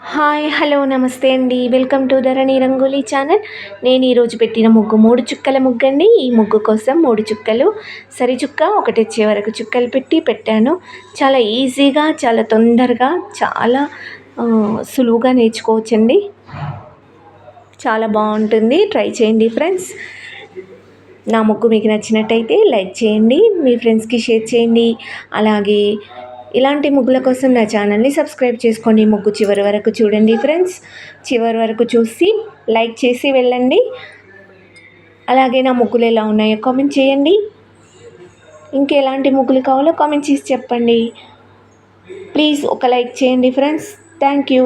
Hi hello నమస్తే అండి. Welcome to Dharani rangoli channel. నేను ఈరోజు పెట్టిన ముగ్గు 3 చుక్కల ముగ్గు అండి. ఈ ముగ్గు కోసం 3 చుక్కలు సరి చుక్క ఒకటొచ్చే వరకు చుక్కలు పెట్టాను. చాలా ఈజీగా, చాలా తొందరగా, చాలా సులువుగా నేర్చుకోవచ్చండి. చాలా బాగుంటుంది. ట్రై చేయండి ఫ్రెండ్స్. నా ముగ్గు మీకు నచ్చినట్టయితే లైక్ చేయండి, మీ ఫ్రెండ్స్కి షేర్ చేయండి. అలాగే ఇలాంటి ముగ్గుల కోసం నా ఛానల్ని సబ్స్క్రైబ్ చేసుకోండి. ముగ్గు చివరి వరకు చూడండి ఫ్రెండ్స్. చివరి వరకు చూసి లైక్ చేసి వెళ్ళండి. అలాగే నా ముగ్గులు ఎలా ఉన్నాయో కామెంట్ చేయండి. ఇంకెలాంటి ముగ్గులు కావాలో కామెంట్ చేసి చెప్పండి. ప్లీజ్ ఒక లైక్ చేయండి ఫ్రెండ్స్. Thank you.